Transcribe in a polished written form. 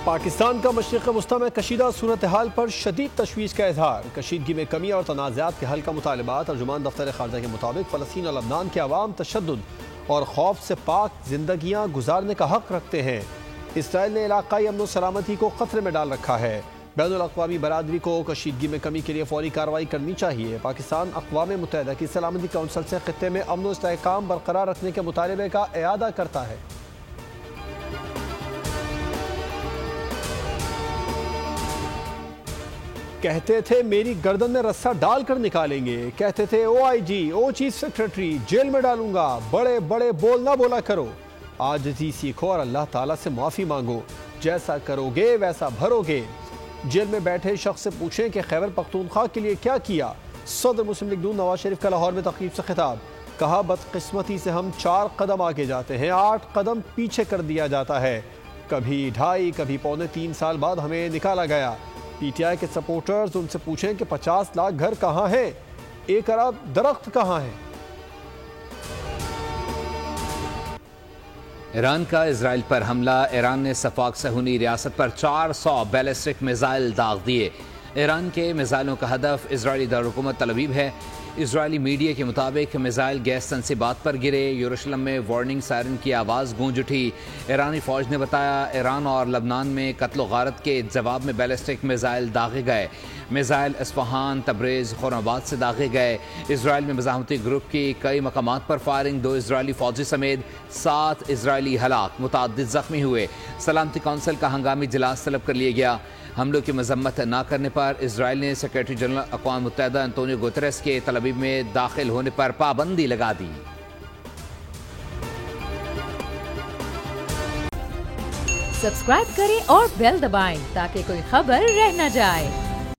پاکستان کا مشرق وسطی میں کشیدہ صورتحال پر شدید تشویش کا اظہار۔ کشیدگی میں کمی اور تنازعات کے حل کا مطالبات۔ ترجمان دفتر خارجہ کے مطابق فلسطین اور لبنان کے عوام تشدد اور خوف سے پاک زندگیاں گزارنے کا حق رکھتے ہیں۔ اسرائیل نے علاقائی امن و سلامتی کو خطرے میں ڈال رکھا ہے۔ بین الاقوامی برادری کو کشیدگی میں کمی کے لیے فوری کارروائی کرنی چاہیے۔ پاکستان اقوام متحدہ کی سلامتی کونسل سے خطے میں امن و استحکام برقرار رکھنے کے مطالبے کا اعادہ کرتا ہے۔ کہتے تھے میری گردن میں رسہ ڈال کر نکالیں گے، کہتے تھے او آئی جی، او چیف سیکرٹری، جیل میں ڈالوں گا، بڑے بڑے بول نہ بولا کرو۔ عاجزی سیکھو اور اللہ تعالیٰ سے معافی مانگو، جیسا کرو گے ویسا بھرو گے۔ جیل میں بیٹھے شخص سے پوچھیں کہ خیبر پختونخوا کے لیے کیا کیا۔ صدر مسلم لیگ نون نواز شریف کا لاہور میں تقریب سے خطاب، کہا بدقسمتی سے ہم 4 قدم آگے جاتے ہیں، 8 قدم پیچھے کر دیا جاتا ہے، کبھی 2.5 کبھی 3.25 سال بعد ہمیں نکالا گیا۔ پی ٹی آئی کے سپورٹرز ان سے پوچھیں کہ 50 لاکھ گھر کہاں ہیں، 1 ارب درخت کہاں ہیں۔ ایران کا اسرائیل پر حملہ، ایران نے سفاک صہیونی ریاست پر 400 بیلسٹک میزائل داغ دیے۔ ایران کے میزائلوں کا ہدف اسرائیلی دارالحکومت تل ابیب ہے۔ اسرائیلی میڈیا کے مطابق میزائل گیس تنصیبات پر گرے۔ یروشلم میں وارننگ سائرن کی آواز گونج اٹھی۔ ایرانی فوج نے بتایا ایران اور لبنان میں قتل و غارت کے جواب میں بیلسٹک میزائل داغے گئے۔ میزائل اصفہان، تبریز، خرم آباد سے داغے گئے۔ اسرائیل میں مزاحمتی گروپ کی کئی مقامات پر فائرنگ، 2 اسرائیلی فوجی سمیت 7 اسرائیلی ہلاک، متعدد زخمی ہوئے۔ سلامتی کونسل کا ہنگامی اجلاس طلب کر لیا گیا۔ حملوں کی مذمت نہ کرنے پر اسرائیل نے سیکرٹری جنرل اقوام متحدہ انطونیو گوتریس کے تل ابیب میں داخل ہونے پر پابندی لگا دی۔ سبسکرائب کریں اور بیل دبائیں تاکہ کوئی خبر رہ نہ جائے۔